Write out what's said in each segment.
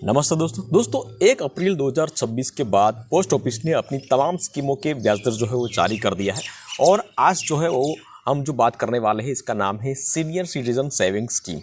नमस्ते दोस्तों 1 अप्रैल 2026 के बाद पोस्ट ऑफिस ने अपनी तमाम स्कीमों के ब्याज दर जो है वो जारी कर दिया है। और आज जो है वो हम जो बात करने वाले हैं इसका नाम है सीनियर सिटीजन सेविंग स्कीम।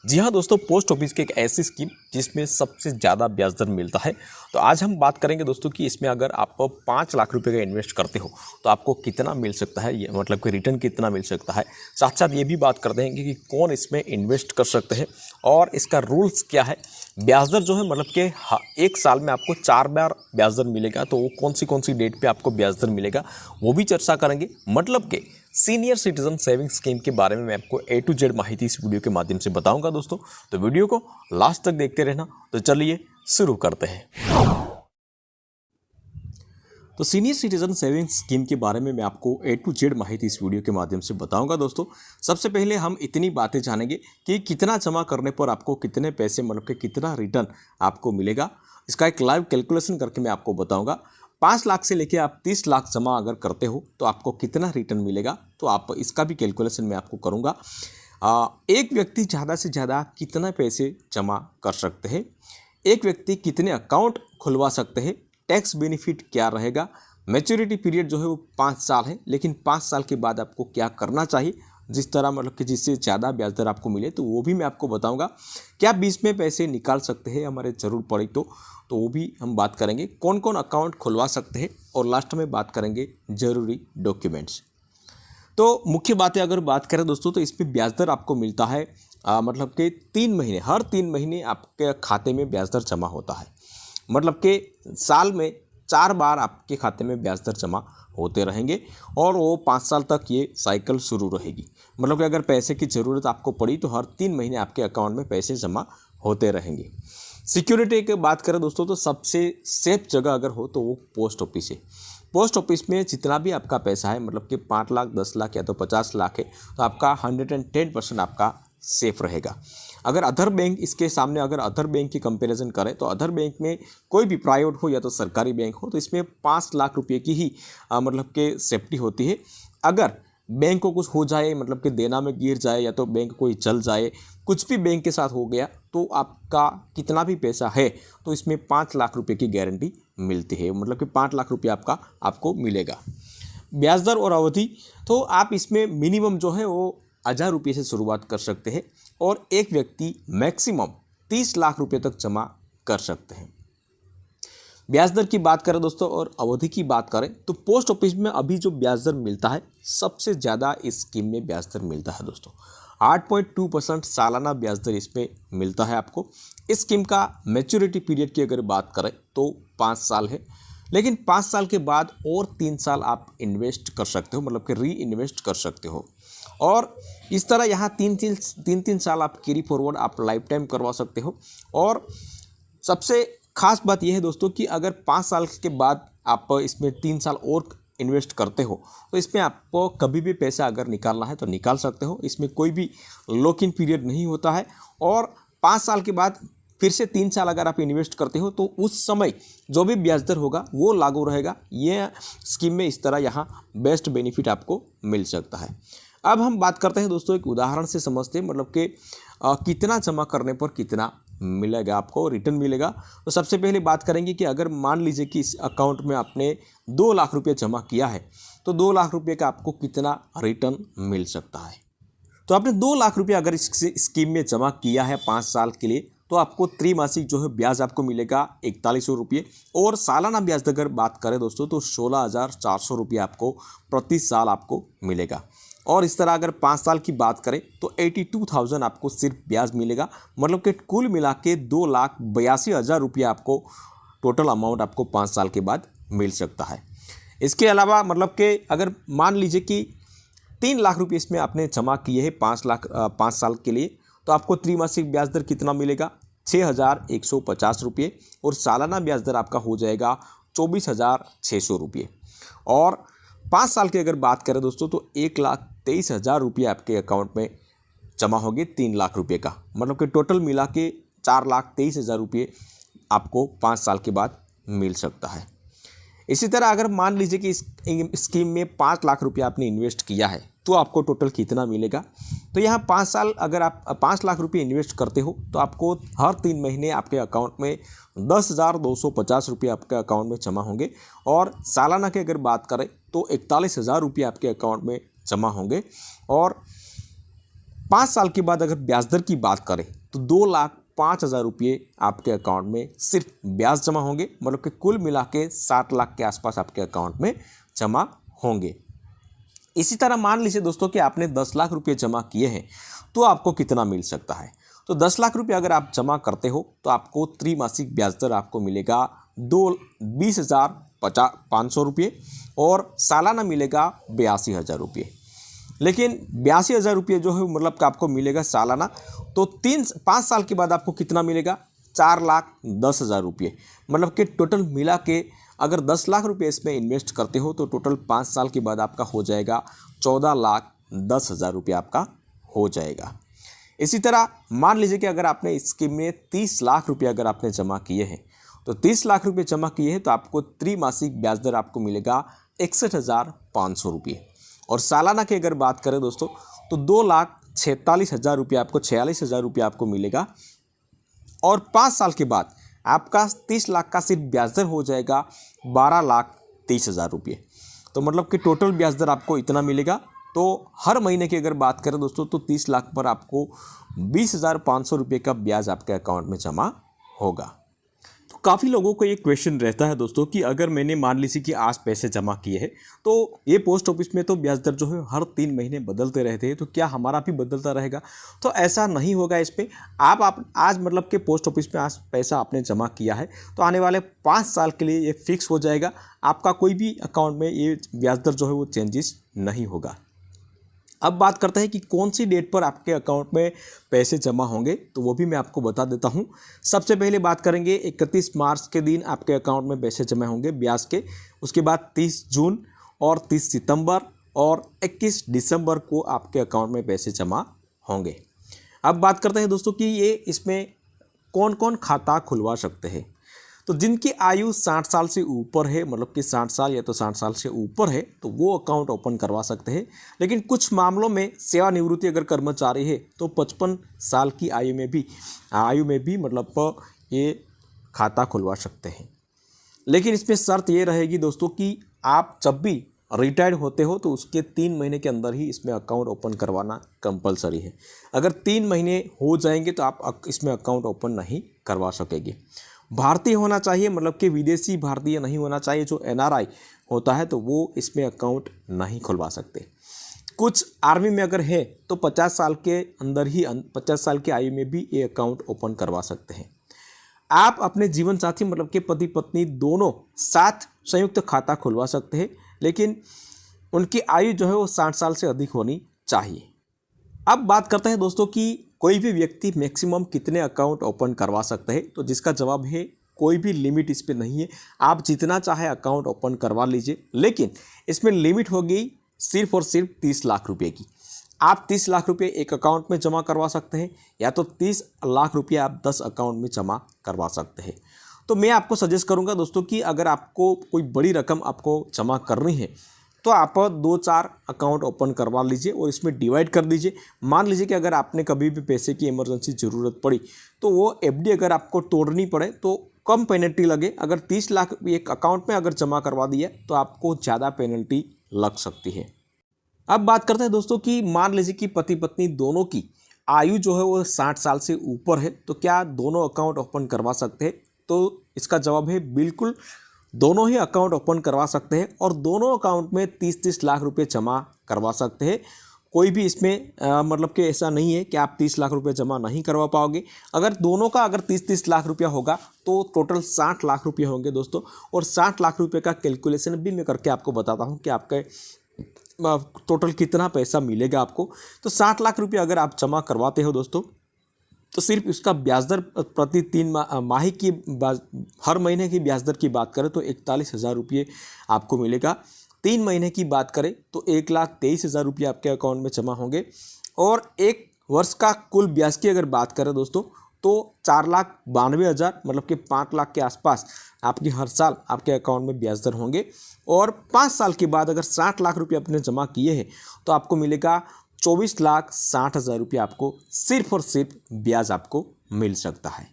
जी हाँ दोस्तों, पोस्ट ऑफिस की एक ऐसी स्कीम जिसमें सबसे ज़्यादा ब्याज दर मिलता है। तो आज हम बात करेंगे दोस्तों कि इसमें अगर आप 5 लाख रुपए का इन्वेस्ट करते हो तो आपको कितना मिल सकता है, ये मतलब कि रिटर्न कितना मिल सकता है। साथ साथ ये भी बात कर देंगे कि कौन इसमें इन्वेस्ट कर सकते हैं और इसका रूल्स क्या है। ब्याज दर जो है मतलब कि एक साल में आपको 4 बार ब्याज दर मिलेगा, तो वो कौन सी डेट पे आपको ब्याज दर मिलेगा वो भी चर्चा करेंगे। मतलब कि सीनियर सिटीजन सेविंग स्कीम के बारे में मैं आपको A to Z माहिती इस वीडियो के माध्यम से बताऊंगा दोस्तों। तो वीडियो को लास्ट तक देखते रहना। तो चलिए शुरू करते हैं। तो सीनियर सिटीजन सेविंग स्कीम के बारे में मैं आपको A to Z माहिती इस वीडियो के माध्यम से बताऊंगा दोस्तों। सबसे पहले हम इतनी बातें जानेंगे कि कितना जमा करने पर आपको कितने पैसे मतलब कि कितना रिटर्न आपको मिलेगा। इसका एक लाइव कैलकुलेशन करके मैं आपको बताऊंगा। 5 लाख से लेके आप 30 लाख जमा अगर करते हो तो आपको कितना रिटर्न मिलेगा, तो आप इसका भी कैलकुलेशन मैं आपको करूँगा। एक व्यक्ति ज़्यादा से ज़्यादा कितना पैसे जमा कर सकते हैं, एक व्यक्ति कितने अकाउंट खुलवा सकते हैं, टैक्स बेनिफिट क्या रहेगा, मैच्योरिटी पीरियड जो है वो 5 साल है, लेकिन 5 साल के बाद आपको क्या करना चाहिए जिस तरह मतलब कि जिससे ज़्यादा ब्याज दर आपको मिले, तो वो भी मैं आपको बताऊंगा। क्या बीच में पैसे निकाल सकते हैं हमारे ज़रूर पड़ी तो वो भी हम बात करेंगे। कौन कौन अकाउंट खुलवा सकते हैं और लास्ट में बात करेंगे ज़रूरी डॉक्यूमेंट्स। तो मुख्य बातें अगर बात करें दोस्तों तो इसमें ब्याज दर आपको मिलता है मतलब कि 3 महीने, हर 3 महीने आपके खाते में ब्याज दर जमा होता है। मतलब कि साल में 4 बार आपके खाते में ब्याज दर जमा होते रहेंगे और वो 5 साल तक ये साइकिल शुरू रहेगी। मतलब कि अगर पैसे की ज़रूरत आपको पड़ी तो हर 3 महीने आपके अकाउंट में पैसे जमा होते रहेंगे। सिक्योरिटी की बात करें दोस्तों तो सबसे सेफ जगह अगर हो तो वो पोस्ट ऑफिस है। पोस्ट ऑफिस में जितना भी आपका पैसा है मतलब कि 5 लाख 10 लाख या तो 50 लाख है तो आपका 110% आपका सेफ रहेगा। अगर अदर बैंक इसके सामने अगर अदर बैंक की कंपैरिजन करें तो अदर बैंक में कोई भी प्राइवेट हो या तो सरकारी बैंक हो तो इसमें 5 लाख रुपए की ही मतलब कि सेफ्टी होती है। अगर बैंक को कुछ हो जाए मतलब कि देना में गिर जाए या तो बैंक कोई चल जाए, कुछ भी बैंक के साथ हो गया तो आपका कितना भी पैसा है तो इसमें 5 लाख रुपए की गारंटी मिलती है। मतलब कि 5 लाख रुपये आपको मिलेगा। ब्याज दर और अवधि तो आप इसमें मिनिमम जो है वो 1000 रुपये से शुरुआत कर सकते हैं और एक व्यक्ति मैक्सिमम 30 लाख रुपये तक जमा कर सकते हैं। ब्याज दर की बात करें दोस्तों और अवधि की बात करें तो पोस्ट ऑफिस में अभी जो ब्याज दर मिलता है सबसे ज़्यादा इस स्कीम में ब्याज दर मिलता है दोस्तों। 8.2% सालाना ब्याज दर इसमें मिलता है आपको। इस स्कीम का मैच्योरिटी पीरियड की अगर बात करें तो 5 साल है, लेकिन 5 साल के बाद और 3 साल आप इन्वेस्ट कर सकते हो, मतलब कि री इन्वेस्ट कर सकते हो। और इस तरह यहाँ तीन साल आप कैरी फॉरवर्ड आप लाइफ टाइम करवा सकते हो। और सबसे खास बात यह है दोस्तों कि अगर 5 साल के बाद आप इसमें 3 साल और इन्वेस्ट करते हो तो इसमें आपको कभी भी पैसा अगर निकालना है तो निकाल सकते हो। इसमें कोई भी लॉक इन पीरियड नहीं होता है। और 5 साल के बाद फिर से 3 साल अगर आप इन्वेस्ट करते हो तो उस समय जो भी ब्याज दर होगा वो लागू रहेगा। ये स्कीम में इस तरह यहाँ बेस्ट बेनिफिट आपको मिल सकता है। अब हम बात करते हैं दोस्तों एक उदाहरण से समझते हैं, मतलब कि कितना जमा करने पर कितना मिलेगा आपको रिटर्न मिलेगा। तो सबसे पहले बात करेंगे कि अगर मान लीजिए कि इस अकाउंट में आपने 2 लाख रुपये जमा किया है तो 2 लाख रुपये का आपको कितना रिटर्न मिल सकता है। तो आपने 2 लाख रुपये अगर इस स्कीम में जमा किया है 5 साल के लिए तो आपको त्रैमासिक जो है ब्याज आपको मिलेगा 4100 रुपये। और सालाना ब्याज अगर बात करें दोस्तों तो 16,400 रुपये आपको प्रति साल आपको मिलेगा। और इस तरह अगर 5 साल की बात करें तो 82,000 आपको सिर्फ ब्याज मिलेगा। मतलब कि कुल मिला के 2,82,000 रुपये आपको टोटल अमाउंट आपको 5 साल के बाद मिल सकता है। इसके अलावा मतलब कि अगर मान लीजिए कि 3 लाख रुपये इसमें आपने जमा किए हैं 5 साल के लिए तो आपको त्रैमासिक ब्याज दर कितना मिलेगा 6,150 रुपये। और सालाना ब्याज दर आपका हो जाएगा 24,600 रुपये। और 5 साल की अगर बात करें दोस्तों तो 1,23,000 रुपये आपके अकाउंट में जमा होंगे 3 लाख रुपये का। मतलब कि टोटल मिला के 4,23,000 रुपये आपको 5 साल के बाद मिल सकता है। इसी तरह अगर मान लीजिए कि इस स्कीम में 5 लाख रुपये आपने इन्वेस्ट किया है तो आपको टोटल कितना मिलेगा। तो यहाँ 5 साल अगर आप 5 लाख रुपये इन्वेस्ट करते हो तो आपको हर 3 महीने आपके अकाउंट में 10,250 रुपये आपके अकाउंट में जमा होंगे। और सालाना की अगर बात करें तो 41,000 रुपये आपके अकाउंट में जमा होंगे। और 5 साल के बाद अगर ब्याज दर की बात करें तो 2,05,000 रुपये आपके अकाउंट में सिर्फ ब्याज जमा होंगे, मतलब कि कुल मिला के 60 लाख के आसपास आपके अकाउंट में जमा होंगे। इसी तरह मान लीजिए दोस्तों कि आपने 10 लाख रुपये जमा किए हैं तो आपको कितना मिल सकता है। तो 10 लाख रुपये अगर आप जमा करते हो तो आपको त्रैमासिक ब्याज दर आपको मिलेगा 20,500 रुपये और सालाना मिलेगा 82,000 रुपये। लेकिन 82,000 रुपये जो है मतलब कि आपको मिलेगा सालाना, तो 5 साल के बाद आपको कितना मिलेगा 4,10,000 रुपये। मतलब कि टोटल मिला के अगर 10 लाख रुपये इसमें इन्वेस्ट करते हो तो टोटल 5 साल के बाद आपका हो जाएगा 14,10,000 रुपये आपका हो जाएगा। इसी तरह मान लीजिए कि अगर आपने इस स्कीम में 30 लाख रुपये अगर आपने जमा किए हैं तो 30 लाख रुपये जमा किए हैं तो आपको त्रैमासिक ब्याज दर आपको मिलेगा 61,500 रुपये। और सालाना की अगर बात करें दोस्तों तो 2,46,000 रुपये आपको 46,000 रुपये आपको मिलेगा। और 5 साल के बाद आपका 30 लाख का सिर्फ ब्याज दर हो जाएगा 12,30,000 रुपये। तो मतलब कि टोटल ब्याज दर आपको इतना मिलेगा। तो हर महीने की अगर बात करें दोस्तों तो 30 लाख पर आपको 20,500 रुपये का ब्याज आपके अकाउंट में जमा होगा। तो काफ़ी लोगों को ये क्वेश्चन रहता है दोस्तों कि अगर मैंने मान लीजिए कि आज पैसे जमा किए हैं तो ये पोस्ट ऑफिस में तो ब्याज दर जो है हर 3 महीने बदलते रहते हैं, तो क्या हमारा भी बदलता रहेगा? तो ऐसा नहीं होगा। इस पर आप आज मतलब कि पोस्ट ऑफिस में आज पैसा आपने जमा किया है तो आने वाले 5 साल के लिए ये फिक्स हो जाएगा। आपका कोई भी अकाउंट में ये ब्याज दर जो है वो चेंजेस नहीं होगा। अब बात करते हैं कि कौन सी डेट पर आपके अकाउंट में पैसे जमा होंगे, तो वो भी मैं आपको बता देता हूं। सबसे पहले बात करेंगे 31 मार्च के दिन आपके अकाउंट में पैसे जमा होंगे ब्याज के। उसके बाद 30 जून और 30 सितंबर और 21 दिसंबर को आपके अकाउंट में पैसे जमा होंगे। अब बात करते हैं दोस्तों कि ये इसमें कौन कौन खाता खुलवा सकते हैं। तो जिनकी आयु 60 साल से ऊपर है, मतलब कि 60 साल या तो 60 साल से ऊपर है, तो वो अकाउंट ओपन करवा सकते हैं। लेकिन कुछ मामलों में सेवानिवृत्ति अगर कर्मचारी है तो 55 साल की आयु में भी मतलब ये खाता खुलवा सकते हैं। लेकिन इसमें शर्त ये रहेगी दोस्तों कि आप जब भी रिटायर्ड होते हो तो उसके 3 महीने के अंदर ही इसमें अकाउंट ओपन करवाना कंपलसरी है। अगर 3 महीने हो जाएंगे तो आप इसमें अकाउंट ओपन नहीं करवा सकेंगे। भारतीय होना चाहिए, मतलब कि विदेशी भारतीय नहीं होना चाहिए। जो NRI होता है तो वो इसमें अकाउंट नहीं खुलवा सकते। कुछ आर्मी में अगर है तो 50 साल के अंदर ही 50 साल की आयु में भी ये अकाउंट ओपन करवा सकते हैं। आप अपने जीवन साथी मतलब कि पति पत्नी दोनों साथ संयुक्त खाता खुलवा सकते हैं, लेकिन उनकी आयु जो है वो 60 साल से अधिक होनी चाहिए। अब बात करते हैं दोस्तों कि कोई भी व्यक्ति मैक्सिमम कितने अकाउंट ओपन करवा सकते हैं, तो जिसका जवाब है कोई भी लिमिट इस पर नहीं है। आप जितना चाहे अकाउंट ओपन करवा लीजिए, लेकिन इसमें लिमिट होगी सिर्फ और सिर्फ 30 लाख रुपये की। आप 30 लाख रुपये एक अकाउंट में जमा करवा सकते हैं या तो 30 लाख रुपये आप 10 अकाउंट में जमा करवा सकते हैं। तो मैं आपको सजेस्ट करूंगा दोस्तों कि अगर आपको कोई बड़ी रकम आपको जमा करनी है तो आप 2-4 अकाउंट ओपन करवा लीजिए और इसमें डिवाइड कर दीजिए। मान लीजिए कि अगर आपने कभी भी पैसे की इमरजेंसी ज़रूरत पड़ी तो वो FD अगर आपको तोड़नी पड़े तो कम पेनल्टी लगे। अगर 30 लाख एक अकाउंट में अगर जमा करवा दिया तो आपको ज़्यादा पेनल्टी लग सकती है। अब बात करते हैं दोस्तों कि मान लीजिए कि पति पत्नी दोनों की आयु जो है वो 60 साल से ऊपर है, तो क्या दोनों अकाउंट ओपन करवा सकते हैं? तो इसका जवाब है बिल्कुल, दोनों ही अकाउंट ओपन करवा सकते हैं और दोनों अकाउंट में 30-30 लाख रुपए जमा करवा सकते हैं। कोई भी इसमें मतलब कि ऐसा नहीं है कि आप 30 लाख रुपए जमा नहीं करवा पाओगे। अगर दोनों का अगर 30-30 लाख रुपया होगा तो टोटल 60 लाख रुपये होंगे दोस्तों। और 60 लाख रुपये का कैलकुलेशन भी मैं करके आपको बताता हूँ कि आपके टोटल कितना पैसा मिलेगा आपको। तो 60 लाख रुपये अगर आप जमा करवाते हो दोस्तों तो सिर्फ इसका ब्याज दर प्रति 3 माही की हर महीने की ब्याज दर की बात करें तो 41,000 रुपये आपको मिलेगा। 3 महीने की बात करें तो 1,23,000 रुपये आपके अकाउंट में जमा होंगे। और 1 वर्ष का कुल ब्याज की अगर बात करें दोस्तों तो 4,92,000 मतलब कि 5 लाख के आसपास आपकी हर साल आपके अकाउंट में ब्याज दर होंगे। और 5 साल के बाद अगर 60 लाख रुपये आपने जमा किए हैं तो आपको मिलेगा 24,60,000 रुपये आपको सिर्फ और सिर्फ ब्याज आपको मिल सकता है।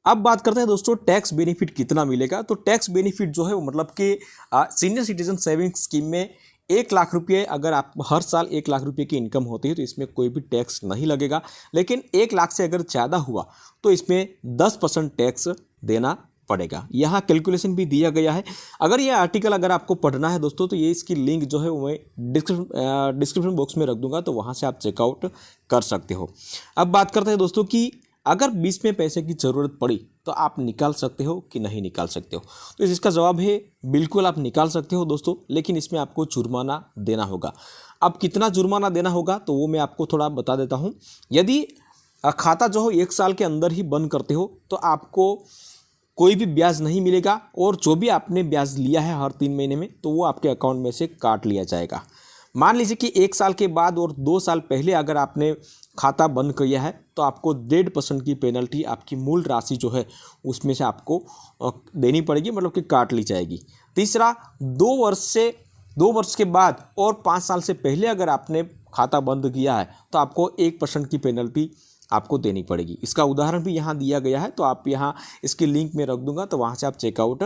अब बात करते हैं दोस्तों टैक्स बेनिफिट कितना मिलेगा। तो टैक्स बेनिफिट जो है वो मतलब कि सीनियर सिटीजन सेविंग स्कीम में 1 लाख रुपये अगर आप हर साल 1 लाख रुपये की इनकम होती है तो इसमें कोई भी टैक्स नहीं लगेगा। लेकिन 1 लाख से अगर ज़्यादा हुआ तो इसमें 10% टैक्स देना पड़ेगा। यहाँ कैलकुलेशन भी दिया गया है। अगर ये आर्टिकल अगर आपको पढ़ना है दोस्तों तो ये इसकी लिंक जो है वो मैं डिस्क्रिप्शन बॉक्स में रख दूंगा, तो वहाँ से आप चेकआउट कर सकते हो। अब बात करते हैं दोस्तों कि अगर बीच में पैसे की ज़रूरत पड़ी तो आप निकाल सकते हो कि नहीं निकाल सकते हो। तो इसका जवाब है बिल्कुल आप निकाल सकते हो दोस्तों, लेकिन इसमें आपको जुर्माना देना होगा। अब कितना जुर्माना देना होगा तो वो मैं आपको थोड़ा बता देता हूँ। यदि खाता जो हो 1 साल के अंदर ही बंद करते हो तो आपको कोई भी ब्याज नहीं मिलेगा, और जो भी आपने ब्याज लिया है हर 3 महीने में तो वो आपके अकाउंट में से काट लिया जाएगा। मान लीजिए कि 1 साल के बाद और 2 साल पहले अगर आपने खाता बंद किया है तो आपको 1.5% की पेनल्टी आपकी मूल राशि जो है उसमें से आपको देनी पड़ेगी, मतलब कि काट ली जाएगी। तीसरा, 2 वर्ष के बाद और 5 साल से पहले अगर आपने खाता बंद किया है तो आपको 1% की पेनल्टी आपको देनी पड़ेगी। इसका उदाहरण भी यहाँ दिया गया है, तो आप यहाँ इसकी लिंक में रख दूंगा, तो वहाँ से आप चेकआउट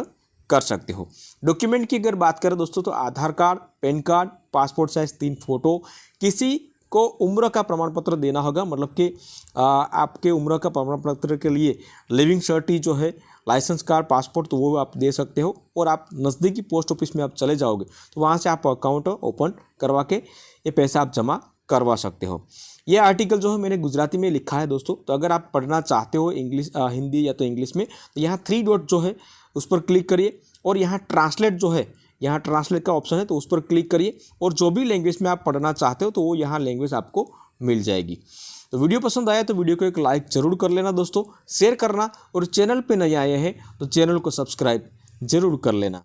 कर सकते हो। डॉक्यूमेंट की अगर बात करें दोस्तों तो Aadhaar card, PAN card, passport size 3 photo, किसी को उम्र का प्रमाण पत्र देना होगा, मतलब कि आपके उम्र का प्रमाण पत्र के लिए लिविंग सर्टिफिकेट जो है, लाइसेंस कार्ड, पासपोर्ट, तो वो आप दे सकते हो। और आप नज़दीकी पोस्ट ऑफिस में आप चले जाओगे तो वहाँ से आप अकाउंट ओपन करवा के ये पैसा आप जमा करवा सकते हो। ये आर्टिकल जो है मैंने गुजराती में लिखा है दोस्तों, तो अगर आप पढ़ना चाहते हो हिंदी या तो इंग्लिश में तो यहाँ 3 डॉट जो है उस पर क्लिक करिए, और यहाँ ट्रांसलेट जो है, यहाँ ट्रांसलेट का ऑप्शन है तो उस पर क्लिक करिए, और जो भी लैंग्वेज में आप पढ़ना चाहते हो तो वो यहाँ लैंग्वेज आपको मिल जाएगी। तो वीडियो पसंद आया तो वीडियो को एक लाइक ज़रूर कर लेना दोस्तों, शेयर करना, और चैनल पे नए आए हैं तो चैनल को सब्सक्राइब ज़रूर कर लेना।